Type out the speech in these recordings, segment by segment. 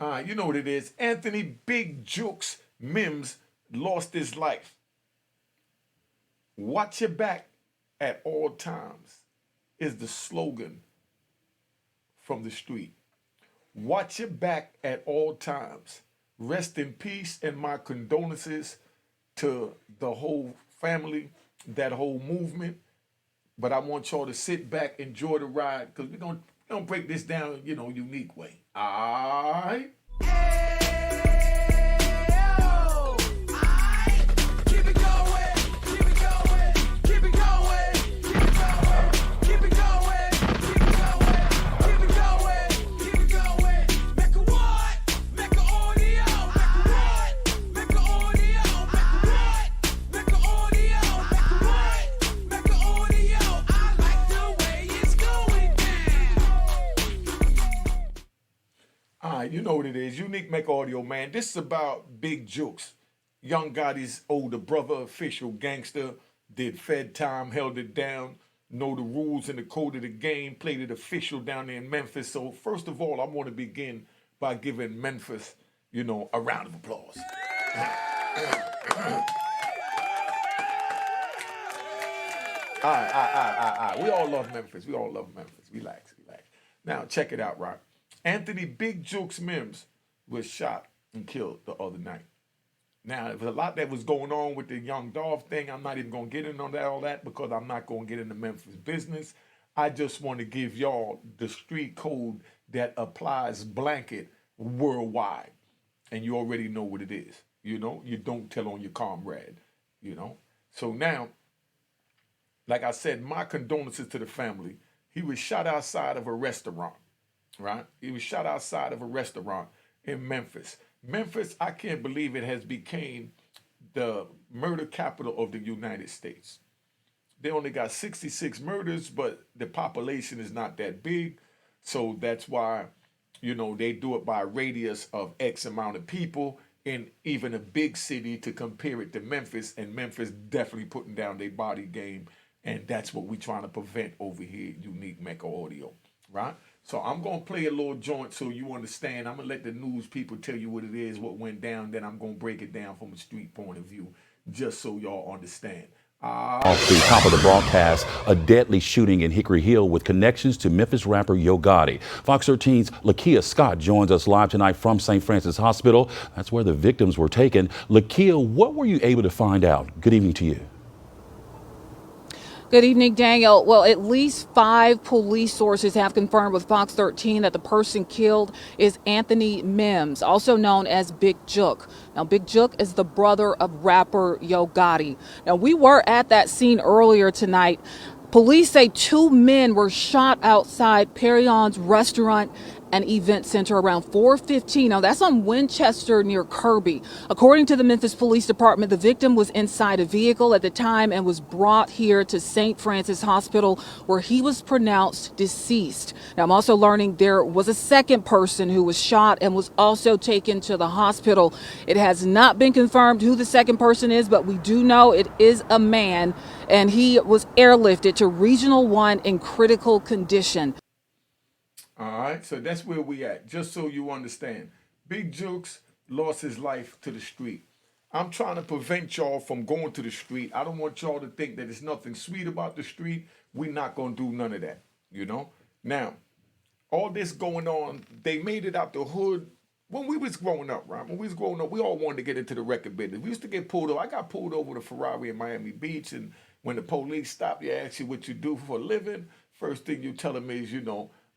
You know what it is. Anthony Big Jukes Mims lost his life. Watch your back at all times is the slogan from the street. Watch your back at all times. Rest in peace, and my condolences to the whole family, that whole movement. But I want y'all to sit back, enjoy the ride, because we're gonna break this down, unique way. All right. You know what it is. Unique Mecca Audio, man. This is about Big Jukes. Young Gotti's older brother, official gangster, did Fed time, held it down, know the rules and the code of the game, played it official down there in Memphis. So first of all, I want to begin by giving Memphis, a round of applause. All right. We all love Memphis. We all love Memphis. Relax. Now, check it out, right? Anthony Big Jukes Mims was shot and killed the other night. Now, there was a lot that was going on with the Young Dolph thing. I'm not even going to get into all that because I'm not going to get into Memphis business. I just want to give y'all the street code that applies blanket worldwide. And you already know what it is. You don't tell on your comrade. So now, like I said, my condolences to the family. He was shot outside of a restaurant, right? He was shot outside of a restaurant in Memphis. Memphis, I can't believe it has become the murder capital of the United States. They only got 66 murders, but the population is not that big. So that's why, they do it by a radius of X amount of people in even a big city to compare it to Memphis. And Memphis definitely putting down their body game. And that's what we're trying to prevent over here at Unique Mecca Audio, right? So I'm going to play a little joint so you understand. I'm going to let the news people tell you what it is, what went down. Then I'm going to break it down from a street point of view, just so y'all understand. Off the top of the broadcast, a deadly shooting in Hickory Hill with connections to Memphis rapper Yo Gotti. Fox 13's Lakia Scott joins us live tonight from St. Francis Hospital. That's where the victims were taken. Lakia, what were you able to find out? Good evening to you. Good evening, Daniel. Well, at least 5 police sources have confirmed with Fox 13 that the person killed is Anthony Mims, also known as Big Juk. Now, Big Juk is the brother of rapper Yo Gotti. Now, we were at that scene earlier tonight. Police say 2 men were shot outside Perion's restaurant and event center around 4:15. Now, that's on Winchester near Kirby. According to the Memphis Police Department, the victim was inside a vehicle at the time and was brought here to St. Francis Hospital, where he was pronounced deceased. Now, I'm also learning there was a second person who was shot and was also taken to the hospital. It has not been confirmed who the second person is, but we do know it is a man, and he was airlifted to Regional 1 in critical condition. All right, so that's where we at, just so you understand. Big Jukes lost his life to the street. I'm trying to prevent y'all from going to the street. I don't want y'all to think that there's nothing sweet about the street. We're not going to do none of that, Now, all this going on, they made it out the hood when we was growing up, right? When we was growing up, we all wanted to get into the record business. We used to get pulled over. I got pulled over with a Ferrari in Miami Beach, and when the police stop you, ask you what you do for a living, first thing you tell them is,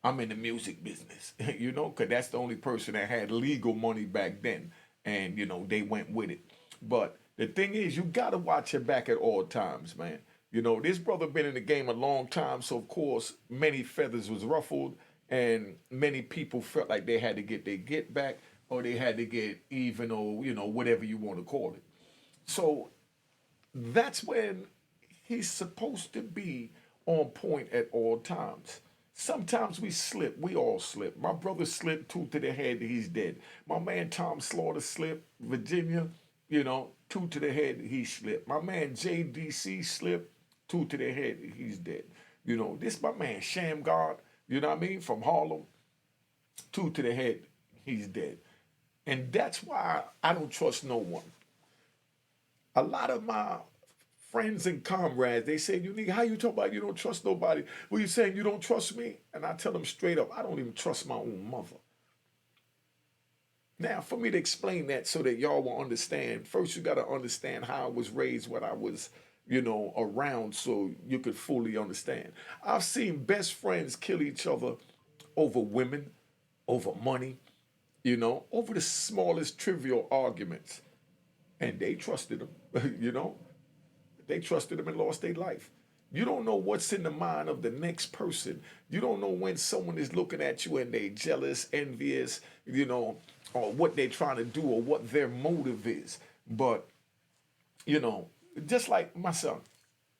I'm in the music business, because that's the only person that had legal money back then. And, they went with it. But the thing is, you got to watch your back at all times, man. This brother been in the game a long time. So, of course, many feathers was ruffled and many people felt like they had to get their get back or they had to get even or, whatever you want to call it. So that's when he's supposed to be on point at all times. Sometimes we slip. We all slip. My brother slipped, 2 to the head, he's dead. My man Tom Slaughter slipped, Virginia, 2 to the head, he slipped. My man JDC slipped, 2 to the head, he's dead. This my man Sham God, from Harlem, 2 to the head, he's dead. And that's why I don't trust no one. A lot of my friends and comrades, they say, "You nigga, how you talk about you don't trust nobody? Well, you saying you don't trust me?" And I tell them straight up, I don't even trust my own mother. Now, for me to explain that so that y'all will understand, first you got to understand how I was raised, what I was, around, so you could fully understand. I've seen best friends kill each other over women, over money, over the smallest trivial arguments. And they trusted them, They trusted them and lost their life. You don't know what's in the mind of the next person. You don't know when someone is looking at you and they jealous, envious, or what they're trying to do or what their motive is. But, you know, just like my son,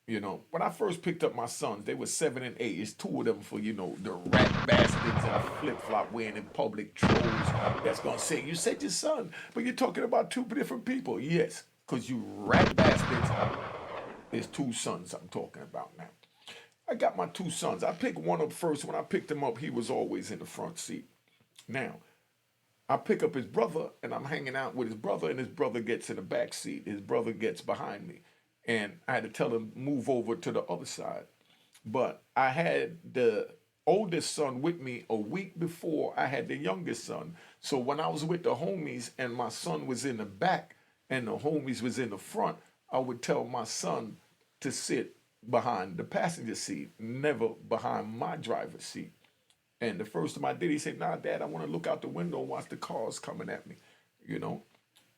when I first picked up my sons, they were 7 and 8. It's two of them for, the rat bastards and flip flop wearing in public trolls that's gonna say, "You said your son, but you're talking about two different people." Yes, because you rat bastards. There's two sons I'm talking about now. I got my two sons. I picked one up first. When I picked him up, he was always in the front seat. Now, I pick up his brother and I'm hanging out with his brother, and his brother gets in the back seat. His brother gets behind me. And I had to tell him, move over to the other side. But I had the oldest son with me a week before I had the youngest son. So when I was with the homies and my son was in the back and the homies was in the front, I would tell my son to sit behind the passenger seat, never behind my driver's seat. And the first time I did, he said, "Nah, Dad, I want to look out the window and watch the cars coming at me. You know,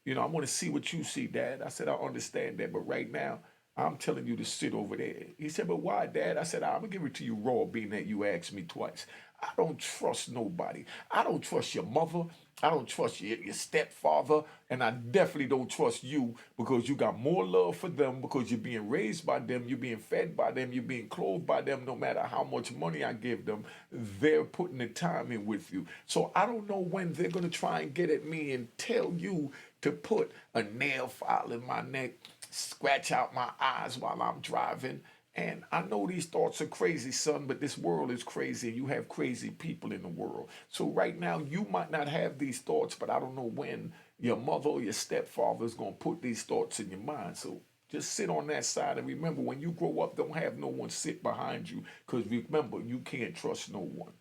I want to see what you see, Dad." I said, "I understand that, but right now, I'm telling you to sit over there." He said, "But why, Dad?" I said, "I'm gonna give it to you raw, being that you asked me twice. I don't trust nobody. I don't trust your mother. I don't trust your stepfather, and I definitely don't trust you because you got more love for them because you're being raised by them, you're being fed by them, you're being clothed by them. No matter how much money I give them, they're putting the time in with you. So I don't know when they're gonna try and get at me and tell you to put a nail file in my neck, scratch out my eyes while I'm driving." And I know these thoughts are crazy, son, but this world is crazy and you have crazy people in the world. So right now, you might not have these thoughts, but I don't know when your mother or your stepfather is going to put these thoughts in your mind. So just sit on that side and remember, when you grow up, don't have no one sit behind you, because remember, you can't trust no one.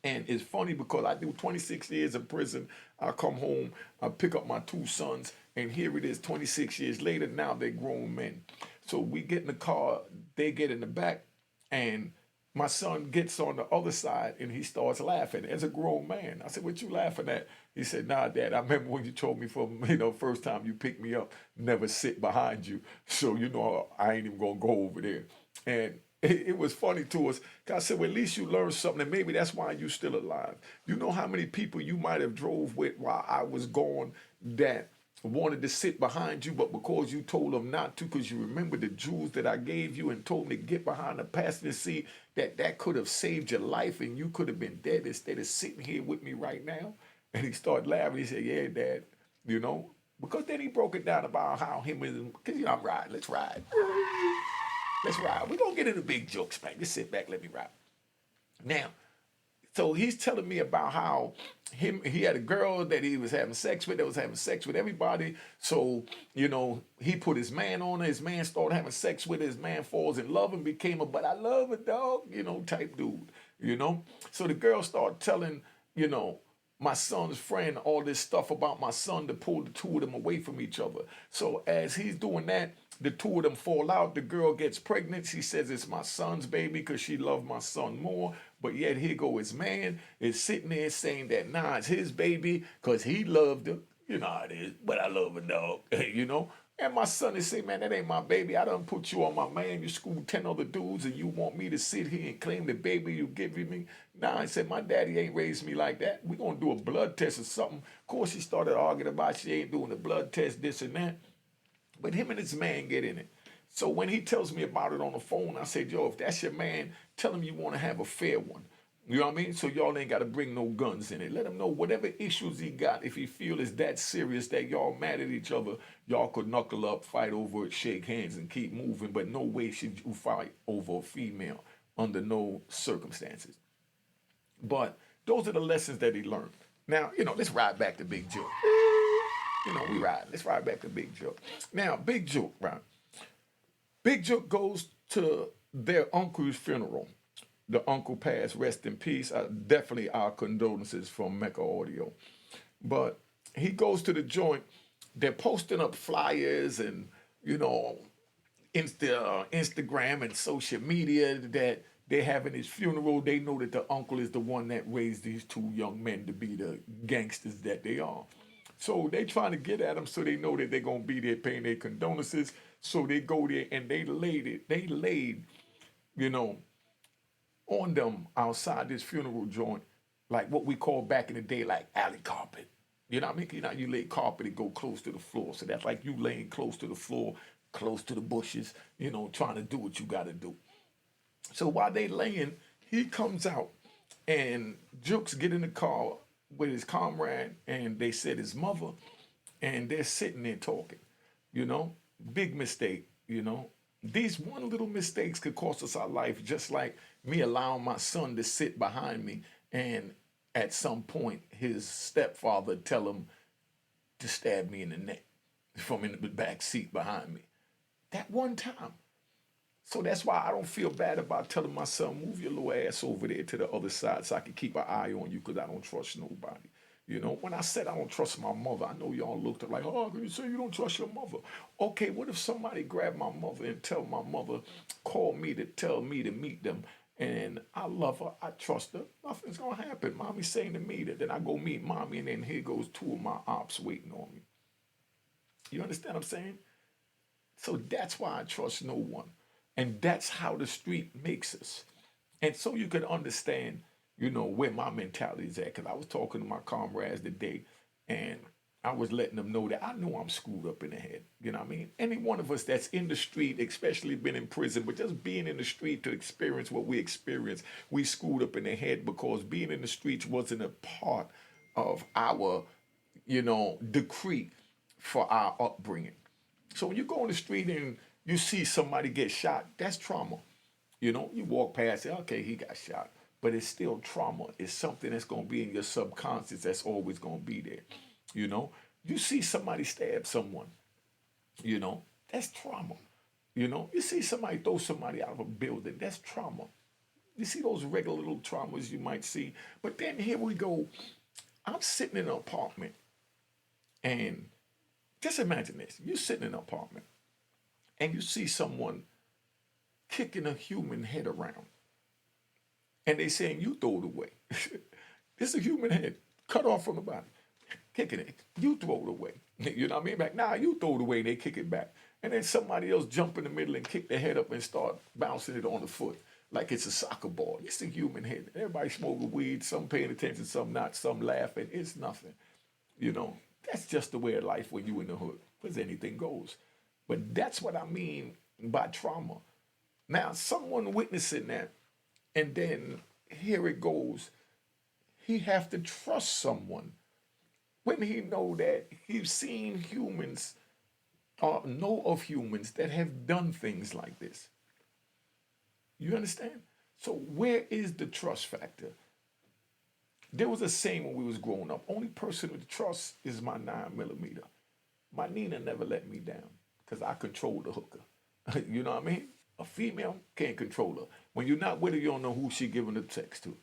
And it's funny because I do 26 years in prison. I come home, I pick up my two sons, and here it is 26 years later. Now they're grown men. So we get in the car, they get in the back, and my son gets on the other side and he starts laughing as a grown man. I said, "What you laughing at?" He said, "Nah, Dad, I remember when you told me first time you picked me up, never sit behind you. So, I ain't even gonna go over there." And it was funny to us. 'Cause I said, "Well, at least you learned something, and maybe that's why you're still alive." You know how many people you might have drove with while I was gone that wanted to sit behind you, but because you told them not to, because you remember the jewels that I gave you and told them to get behind the passenger seat, that could have saved your life and you could have been dead instead of sitting here with me right now. And he started laughing. He said, "Yeah, Dad, because then he broke it down about how him and, because I'm riding, let's ride. Let's ride. We're going to get into big jokes, man. Just sit back, let me ride. Now, so he's telling me about how he had a girl that he was having sex with, that was having sex with everybody. So, he put his man on her. His man started having sex with her. His man falls in love and became a "but I love a dog," type dude. So the girl started telling, my son's friend all this stuff about my son to pull the two of them away from each other. So as he's doing that, the two of them fall out. The girl gets pregnant. She says it's my son's baby because she loved my son more. But yet here go his man is sitting there saying that, nah, it's his baby because he loved her. You know how it is, "but I love a dog," And my son is saying, "Man, that ain't my baby. I done put you on my man. You schooled 10 other dudes and you want me to sit here and claim the baby you giving me?" Nah, I said, "My daddy ain't raised me like that. We gonna do a blood test or something." Of course, he started arguing about she ain't doing the blood test, this and that. But him and his man get in it. So when he tells me about it on the phone, I said, "Yo, if that's your man, tell him you want to have a fair one." You know what I mean? So y'all ain't got to bring no guns in it. Let him know whatever issues he got. If he feel it's that serious that y'all mad at each other, y'all could knuckle up, fight over it, shake hands, and keep moving. But no way should you fight over a female under no circumstances. But those are the lessons that he learned. Now, let's ride back to Big Joke. We ride. Let's ride back to Big Joke. Now, Big Joke, right? Big Joke goes to their uncle's funeral. The uncle passed, rest in peace. Definitely our condolences from Mecca Audio. But he goes to the joint. They're posting up flyers and, you know, Instagram and social media that they're having his funeral. They know that the uncle is the one that raised these two young men to be the gangsters that they are. So they trying to get at them so they know that they're gonna be there paying their condolences. So they go there and they laid, you know, on them outside this funeral joint, like what we call back in the day, like alley carpet. You know what I mean? You lay carpet, it go close to the floor. So that's like you laying close to the floor, close to the bushes, trying to do what you got to do. So while they laying, he comes out and Jukes get in the car with his comrade and they said his mother and they're sitting there talking, you know, big mistake, These one little mistakes could cost us our life, just like me allowing my son to sit behind me and at some point his stepfather tell him to stab me in the neck from in the back seat behind me. That one time. So that's why I don't feel bad about telling my son, move your little ass over there to the other side so I can keep an eye on you because I don't trust nobody. When I said I don't trust my mother, I know y'all looked at like, oh, you say you don't trust your mother. Okay, what if somebody grabbed my mother and tell my mother, call me to tell me to meet them, and I love her, I trust her, nothing's gonna happen. Mommy's saying to me that then I go meet mommy and then here goes two of my ops waiting on me. You understand what I'm saying? So that's why I trust no one. And that's how the street makes us. And so you can understand, where my mentality is at. Because I was talking to my comrades today and I was letting them know that I know I'm screwed up in the head. You know what I mean? Any one of us that's in the street, especially been in prison, but just being in the street to experience what we experience, we screwed up in the head because being in the streets wasn't a part of our, decree for our upbringing. So when you go on the street and you see somebody get shot, that's trauma. You walk past it, okay, he got shot. But it's still trauma. It's something that's going to be in your subconscious that's always going to be there. You see somebody stab someone, that's trauma. You see somebody throw somebody out of a building, that's trauma. You see those regular little traumas you might see. But then here we go. I'm sitting in an apartment and just imagine this. You're sitting in an apartment and you see someone kicking a human head around. And they saying, you throw it away. It's a human head cut off from the body. Kicking it. You throw it away. You know what I mean? Like, nah, you throw it away and they kick it back. And then somebody else jump in the middle and kick their head up and start bouncing it on the foot like it's a soccer ball. It's a human head. Everybody smoking weed, some paying attention, some not, some laughing. It's nothing. That's just the way of life when you in the hood, because anything goes. But that's what I mean by trauma. Now, someone witnessing that, and then here it goes. He have to trust someone when he know that he's seen humans or know of humans that have done things like this. You understand? So where is the trust factor? There was a saying when we was growing up, only person with trust is my 9mm. My Nina never let me down because I control the hooker. You know what I mean? A female can't control her. When you're not with her, you don't know who she giving the text to.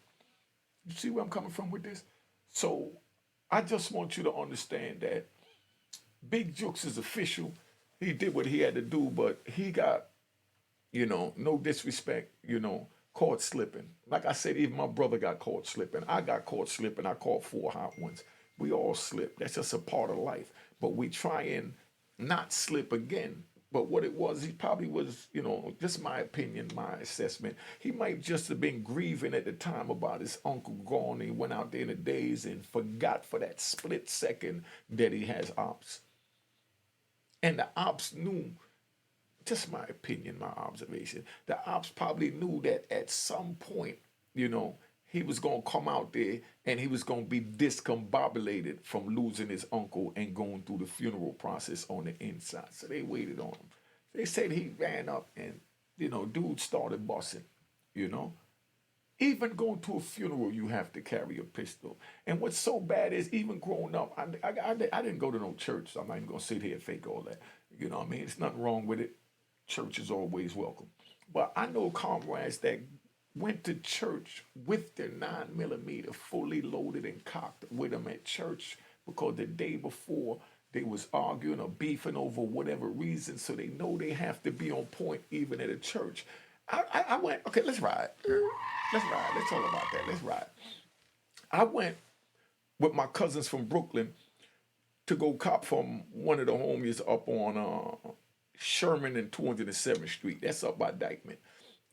You see where I'm coming from with this? So I just want you to understand that Big Jukes is official. He did what he had to do, but he got, no disrespect, caught slipping. Like I said, even my brother got caught slipping. I got caught slipping. I caught 4 hot ones. We all slip. That's just a part of life. But we try and not slip again. But what it was, he probably was, just my opinion, my assessment. He might just have been grieving at the time about his uncle gone. He went out there in the days and forgot for that split second that he has ops. And the ops knew, just my opinion, my observation, the ops probably knew that at some point, he was going to come out there and he was going to be discombobulated from losing his uncle and going through the funeral process on the inside. So they waited on him. They said he ran up and, dude started busting, Even Even going to a funeral, you have to carry a pistol. And what's so bad is, even growing up, I didn't go to no church, so I'm not even going to sit here and fake all that. You know what I mean? It's nothing wrong with it. Church is always welcome. But I know comrades that went to church with their 9mm fully loaded and cocked with them at church because the day before they was arguing or beefing over whatever reason, so they know they have to be on point even at a church. I went, okay, let's ride. Let's ride. Let's talk about that. Let's ride. I went with my cousins from Brooklyn to go cop from one of the homies up on Sherman and 207th Street. That's up by Dykeman.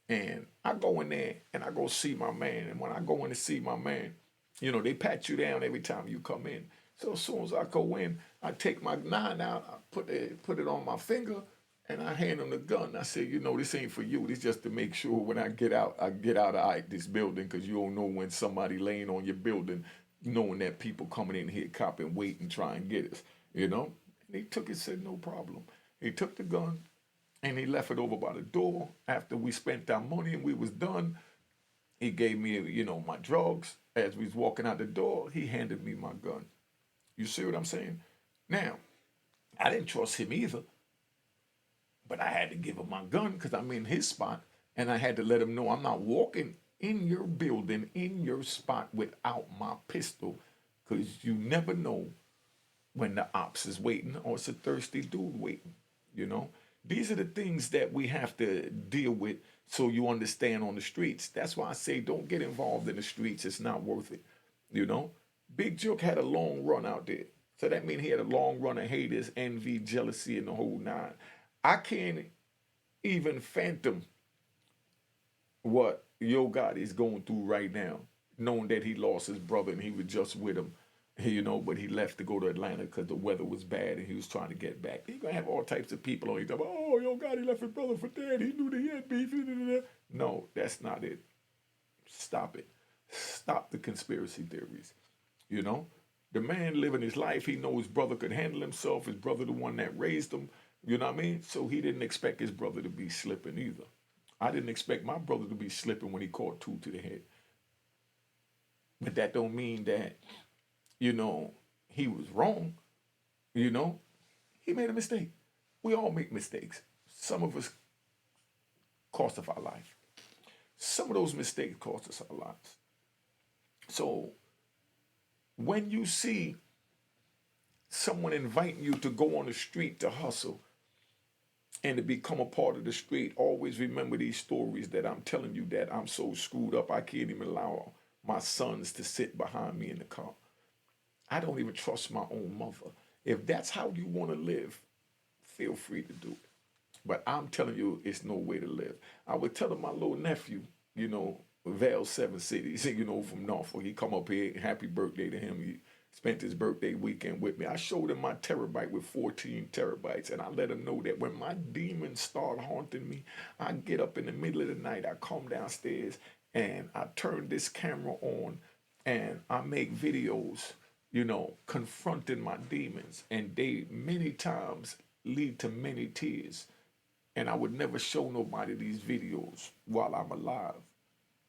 And I go in there and I go see my man. And when I go in to see my man, you know, they pat you down every time you come in. So as soon as I go in, I take my 9 out, I put it on my finger, and I hand him the gun. I say, you know, this ain't for you. This just to make sure when I get out of this building, because you don't know when somebody laying on your building, knowing that people coming in here, copping, wait and try and get us, you know? And he took it, said, no problem. He took the gun, and he left it over by the door. After we spent our money and we was done, he gave me, you know, my drugs. As we was walking out the door, he handed me my gun. You see what I'm saying? Now, I didn't trust him either, but I had to give him my gun because I'm in his spot, and I had to let him know I'm not walking in your building, in your spot without my pistol, because you never know when the ops is waiting or it's a thirsty dude waiting, you know? These are the things that we have to deal with so you understand on the streets. That's why I say don't get involved in the streets. It's not worth it, you know? Big Joke had a long run out there. So that means he had a long run of haters, envy, jealousy, and the whole nine. I can't even phantom what Yo Gotti is going through right now, knowing that he lost his brother and he was just with him, you know, but he left to go to Atlanta because the weather was bad and he was trying to get back. You're going to have all types of people on you talking about, oh, Yo Gotti left his brother for dead. He knew that he had beef. No, that's not it. Stop it. Stop the conspiracy theories. You know, the man living his life, he know his brother could handle himself, his brother the one that raised him, you know what I mean? So he didn't expect his brother to be slipping either. I didn't expect my brother to be slipping when he caught 2 to the head. But that don't mean that, you know, he was wrong, you know? He made a mistake. We all make mistakes. Some of us cost us our life. Some of those mistakes cost us our lives. So when you see someone inviting you to go on the street to hustle and to become a part of the street, always remember these stories that I'm telling you that I'm so screwed up I can't even allow my sons to sit behind me in the car. I don't even trust my own mother. If that's how you want to live, feel free to do it. But I'm telling you, it's no way to live. I was telling my little nephew, you know, Val Seven Cities, you know, from Norfolk. He come up here, happy birthday to him. He spent his birthday weekend with me. I showed him my terabyte with 14 terabytes, and I let him know that when my demons start haunting me, I get up in the middle of the night, I come downstairs, and I turn this camera on, and I make videos, you know, confronting my demons. And they many times lead to many tears. And I would never show nobody these videos while I'm alive.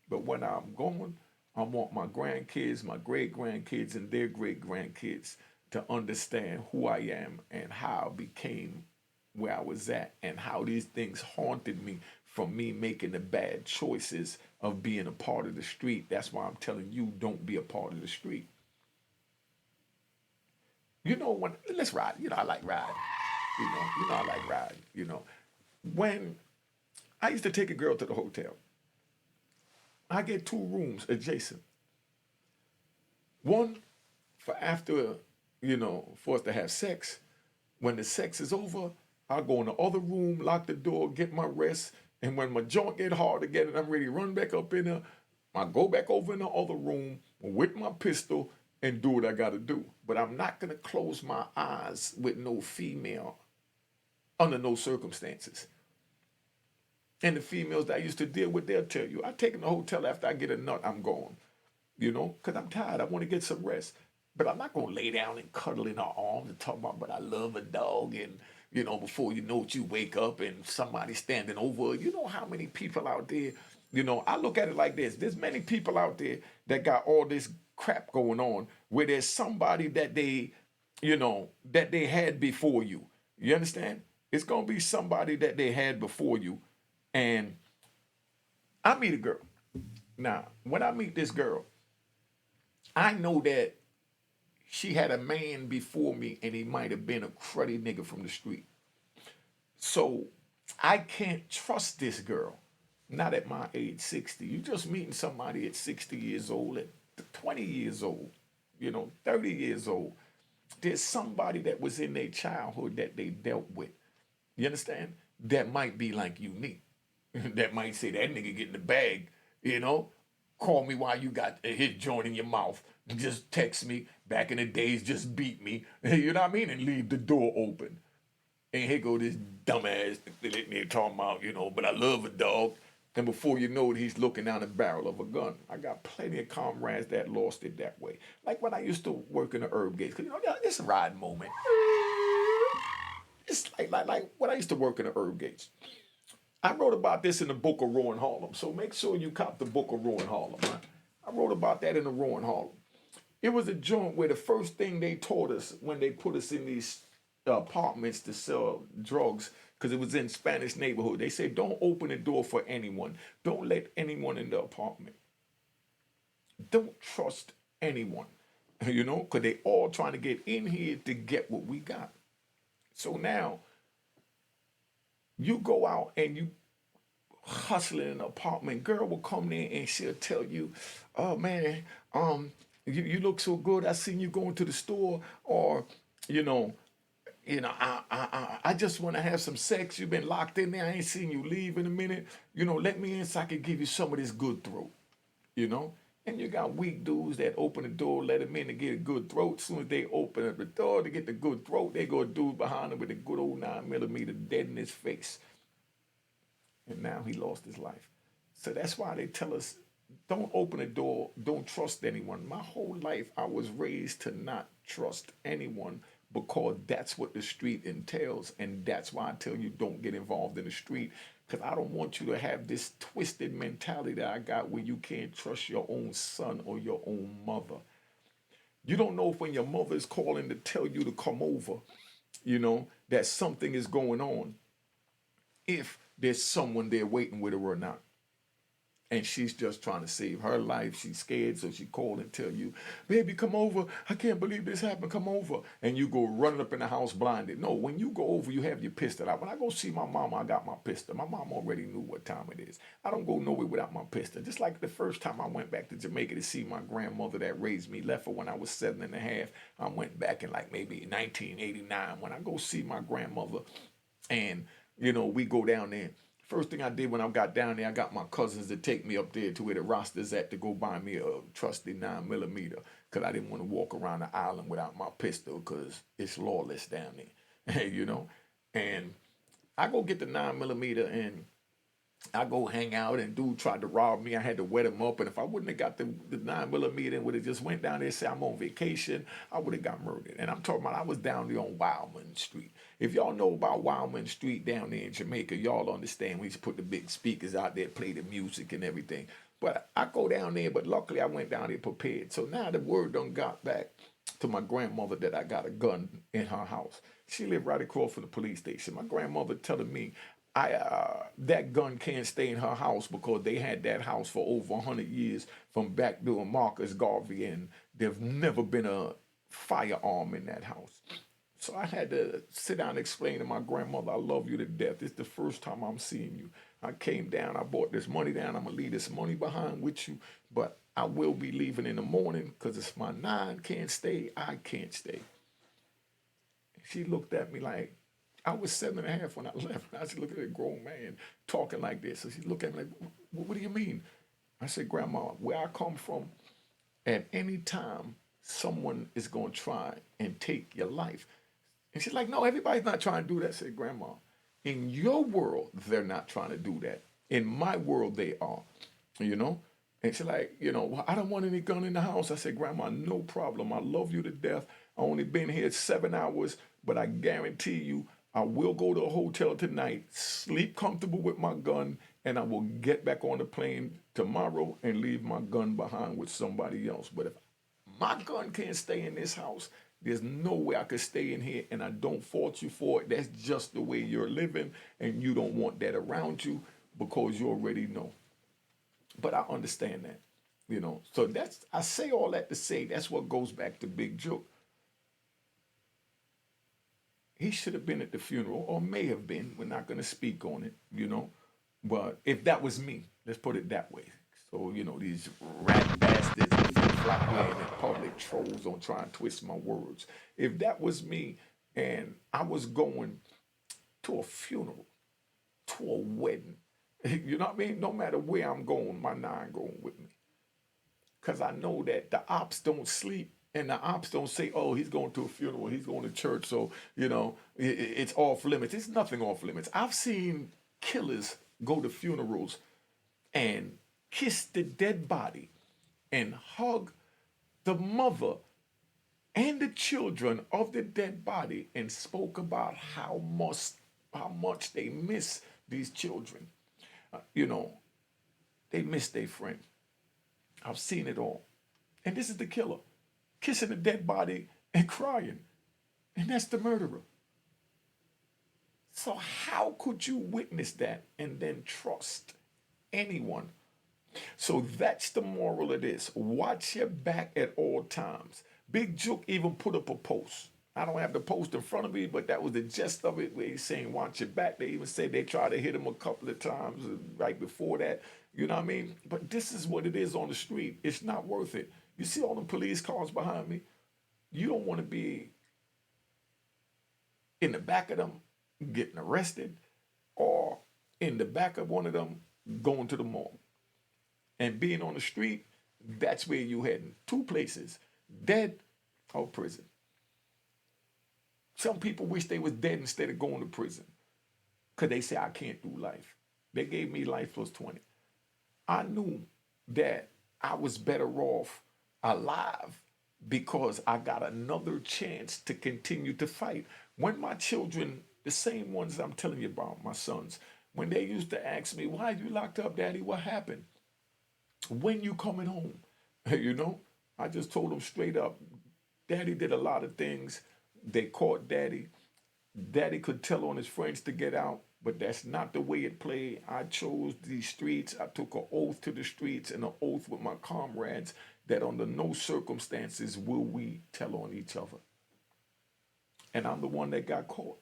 But when I'm gone, I want my grandkids, my great grandkids, and their great grandkids to understand who I am and how I became where I was at and how these things haunted me from me making the bad choices of being a part of the street. That's why I'm telling you, don't be a part of the street. You know, when, let's ride. You know, I like riding. I like riding, you know. When I used to take a girl to the hotel, I get 2 rooms adjacent. One for after, you know, for us to have sex. When the sex is over, I'll go in the other room, lock the door, get my rest. And when my joint get hard again and I'm ready to run back up in there, I go back over in the other room with my pistol and do what I got to do. But I'm not going to close my eyes with no female under no circumstances. And the females that I used to deal with, they'll tell you, I take them to the hotel after I get a nut, I'm gone. You know, because I'm tired. I want to get some rest. But I'm not going to lay down and cuddle in her arms and talk about, but I love a dog. And, you know, before you know it, you wake up and somebody's standing over. You know how many people out there You know, I look at it like this. There's many people out there that got all this crap going on where there's somebody that they, you know, that they had before you. You understand? It's gonna be somebody that they had before you. And I meet a girl. Now, when I meet this girl, I know that she had a man before me and he might have been a cruddy nigga from the street. So I can't trust this girl. Not at my age, 60. You just meeting somebody at 60 years old, at 20 years old, you know, 30 years old. There's somebody that was in their childhood that they dealt with. You understand? That might be like unique. That might say that nigga get in the bag, you know? Call me while you got a hit joint in your mouth. Just text me. Back in the days, just beat me. You know what I mean? And leave the door open. And here go this dumbass nigga talking about, you know, but I love a dog. And before you know it, he's looking down the barrel of a gun. I got plenty of comrades that lost it that way. Like when I used to work in the herb gates. Because, you know, it's a ride moment. It's like when I used to work in the herb gates. I wrote about this in the book of Rowan Harlem. So make sure you cop the book of Rowan Harlem. Huh? I wrote about that in the Rowan Harlem. It was a joint where the first thing they taught us when they put us in these apartments to sell drugs, because it was in Spanish neighborhood, they said, don't open the door for anyone. Don't let anyone in the apartment. Don't trust anyone, you know, because they all trying to get in here to get what we got. So now you go out and you hustling in an apartment. Girl will come in and she'll tell you, oh man, you look so good. I seen you going to the store, or, you know, I just want to have some sex. You've been locked in there. I ain't seen you leave in a minute. You know, let me in so I can give you some of this good throat, you know? And you got weak dudes that open the door, let them in to get a good throat. As soon as they open up the door to get the good throat, they go a dude behind them with a good old 9mm dead in his face. And now he lost his life. So that's why they tell us, don't open the door, don't trust anyone. My whole life, I was raised to not trust anyone because that's what the street entails. And that's why I tell you, don't get involved in the street, because I don't want you to have this twisted mentality that I got where you can't trust your own son or your own mother. You don't know if when your mother is calling to tell you to come over, you know, that something is going on, if there's someone there waiting with her or not. And she's just trying to save her life. She's scared, so she called and tell you, baby, come over. I can't believe this happened. Come over. And you go running up in the house blinded. No, when you go over, you have your pistol out. When I go see my mama, I got my pistol. My mom already knew what time it is. I don't go nowhere without my pistol. Just like the first time I went back to Jamaica to see my grandmother that raised me, left her when I was 7.5. I went back in like maybe 1989. When I go see my grandmother and, you know, we go down there. First thing I did when I got down there, I got my cousins to take me up there to where the roster's at to go buy me a trusty 9mm, because I didn't want to walk around the island without my pistol, because it's lawless down there, you know. And I go get the 9mm and I go hang out, and dude tried to rob me. I had to wet him up, and if I wouldn't have got the 9mm and would have just went down there and said I'm on vacation, I would have got murdered. And I'm talking about I was down there on Wildman Street. If y'all know about Wildman Street down there in Jamaica, y'all understand. We used to put the big speakers out there, play the music and everything. But I go down there, but luckily I went down there prepared. So now the word done got back to my grandmother that I got a gun in her house. She lived right across from the police station. My grandmother telling me, that gun can't stay in her house because they had that house for over 100 years from back during Marcus Garvey, and there's never been a firearm in that house. So I had to sit down and explain to my grandmother, I love you to death. It's the first time I'm seeing you. I came down, I brought this money down. I'm going to leave this money behind with you, but I will be leaving in the morning because if my 9 can't stay, I can't stay. She looked at me like, I was 7.5 when I left. I said, look at a grown man talking like this. So she looked at me like, what do you mean? I said, Grandma, where I come from, at any time, someone is going to try and take your life. And she's like, no, everybody's not trying to do that. I said, Grandma, in your world, they're not trying to do that. In my world, they are, you know? And she's like, you know, well, I don't want any gun in the house. I said, Grandma, no problem. I love you to death. I only been here 7 hours, but I guarantee you, I will go to a hotel tonight, sleep comfortable with my gun, and I will get back on the plane tomorrow and leave my gun behind with somebody else. But if my gun can't stay in this house, there's no way I could stay in here, and I don't fault you for it. That's just the way you're living, and you don't want that around you because you already know. But I understand that, you know. So that's, I say all that to say that's what goes back to Big Joke. He should have been at the funeral, or may have been. We're not going to speak on it, you know. But if that was me, let's put it that way. So, you know, these rat bastards and flip-flop wearing and public trolls don't try and twist my words. If that was me and I was going to a funeral, to a wedding, you know what I mean? No matter where I'm going, my nine going with me. Because I know that the ops don't sleep, and the ops don't say, oh, he's going to a funeral, he's going to church, so, you know, it's off limits. It's nothing off limits. I've seen killers go to funerals and kiss the dead body and hug the mother and the children of the dead body and spoke about how much they miss these children. You know, they miss their friend. I've seen it all. And this is the killer, kissing the dead body and crying. And that's the murderer. So how could you witness that and then trust anyone? So that's the moral of this. Watch your back at all times. Big Juke even put up a post. I don't have the post in front of me, but that was the gist of it, where he's saying, watch your back. They even said they tried to hit him a couple of times right before that. You know what I mean? But this is what it is on the street. It's not worth it. You see all the police cars behind me? You don't want to be in the back of them getting arrested, or in the back of one of them going to the mall. And being on the street, that's where you heading. Two places, dead or prison. Some people wish they was dead instead of going to prison, because they say, I can't do life. They gave me life plus 20. I knew that I was better off alive because I got another chance to continue to fight. When my children, the same ones I'm telling you about, my sons, when they used to ask me, why are you locked up, Daddy? What happened? When you coming home? You know, I just told them straight up, Daddy did a lot of things. They caught Daddy. Daddy could tell on his friends to get out, but that's not the way it played. I chose these streets. I took an oath to the streets and an oath with my comrades that under no circumstances will we tell on each other. And I'm the one that got caught.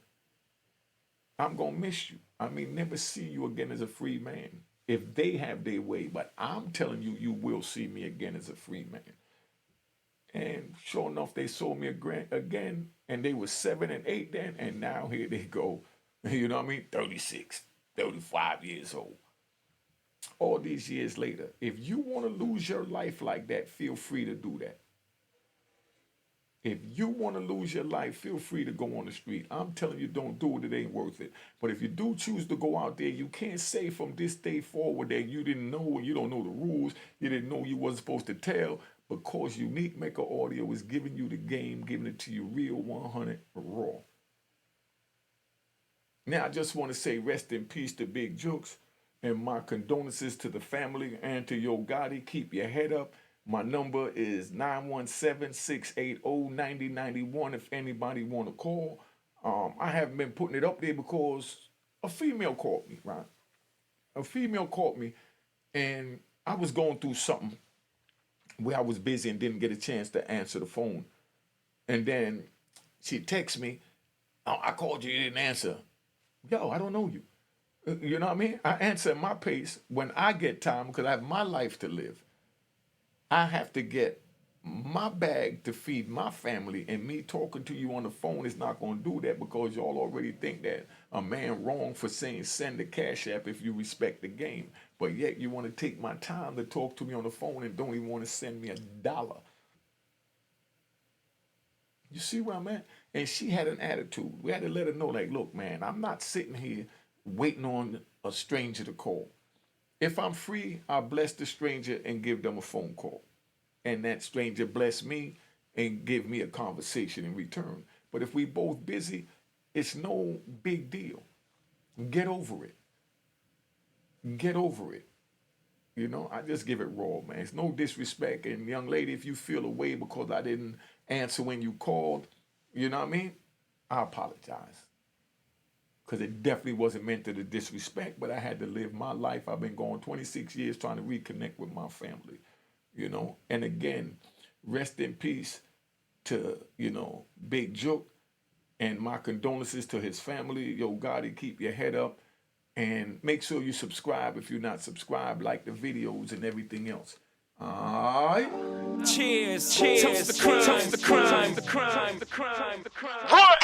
I'm going to miss you. I mean, never see you again as a free man if they have their way. But I'm telling you, you will see me again as a free man. And sure enough, they saw me again, and they were 7 and 8 then, and now here they go. You know what I mean? 36, 35 years old. All these years later, if you want to lose your life like that, feel free to do that. If you want to lose your life, feel free to go on the street. I'm telling you, don't do it. It ain't worth it. But if you do choose to go out there, you can't say from this day forward that you didn't know, and you don't know the rules. You didn't know you wasn't supposed to tell, because Unique Mecca Audio is giving you the game, giving it to you real 100 raw. Now, I just want to say rest in peace to Big Jukes, and my condolences to the family and to Yo Gotti. Keep your head up. My number is 917-680-9091 if anybody want to call. I haven't been putting it up there because a female called me, right? A female called me, and I was going through something where I was busy and didn't get a chance to answer the phone. And then she texted me, oh, I called you, you didn't answer. Yo, I don't know you. You know what I mean? I answer at my pace when I get time, because I have my life to live. I have to get my bag to feed my family, and me talking to you on the phone is not going to do that, because y'all already think that a man wrong for saying send the cash app if you respect the game. But yet you want to take my time to talk to me on the phone and don't even want to send me $1. You see where I'm at? And she had an attitude. We had to let her know, like, look, man, I'm not sitting here waiting on a stranger to call. If I'm free, I'll bless the stranger and give them a phone call. And that stranger bless me and give me a conversation in return. But if we both busy, It's no big deal. Get over it. Get over it. You know, I just give it raw, man. It's no disrespect. And young lady, if you feel away because I didn't answer when you called, you know what I mean? I apologize. Because it definitely wasn't meant to the disrespect, but I had to live my life. I've been going 26 years trying to reconnect with my family, you know. And again, rest in peace to, you know, Big Joke, and my condolences to his family. Yo Gotti, keep your head up. And make sure you subscribe if you're not subscribed, like the videos and everything else. All right? Cheers, cheers, toast the crime, toast the crime, the crime, the crime, the crime. What?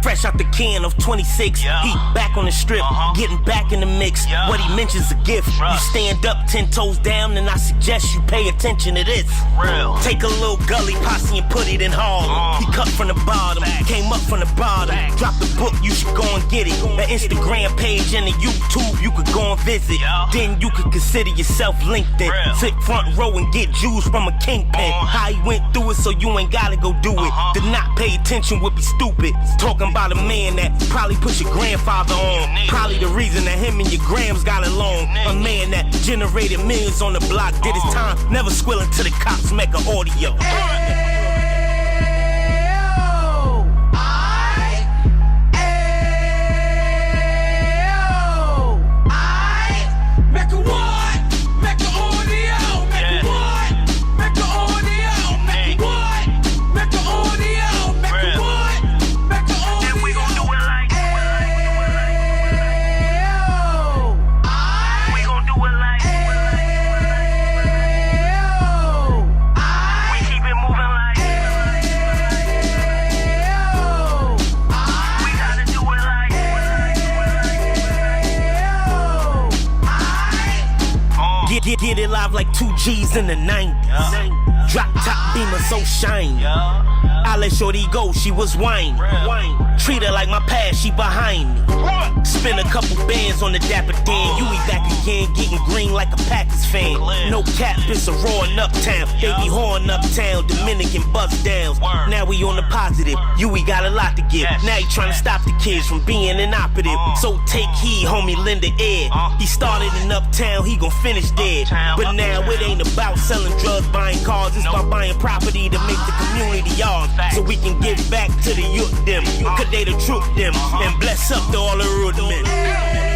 Fresh out the can of 26, he back on the strip, getting back in the mix. What he mentions a gift. You stand up 10 toes down, and I suggest you pay attention to this. Real. Take a little gully posse and put it in Harlem. He cut from the bottom, came up from the bottom. Drop the book, you should go and get it. The Instagram page and the YouTube, you could go and visit. Then you could consider yourself LinkedIn. Sit front row and get Jews from a kingpin. How he went through it, so you ain't gotta go do it. To not pay attention would be stupid. Talking about a man that probably put your grandfather on. Probably the reason that him and your grams got along. A man that generated millions on the block, did his time, never squilling to the cops, Mecca audio. Get it live like 2 G's in the 90s. Drop top beamer so shiny. I let shorty go, she was whining. Treat her like my past, she behind me. Spend a couple bands on the Dapper Dan. You be back again, getting green like a Packers fan. No cap, it's a raw in Uptown. Baby horn Uptown, Dominican bust downs. Now we on the positive, we got a lot to give. Now he trying to stop the kids from being inoperative. So take heed, homie, lend an ear. He started in Uptown, he gon' finish dead. But now it ain't about selling drugs, buying cars. It's about buying property to make the community ours. So we can give back to the youth them. Cause they the truth them. And bless up to all the root men.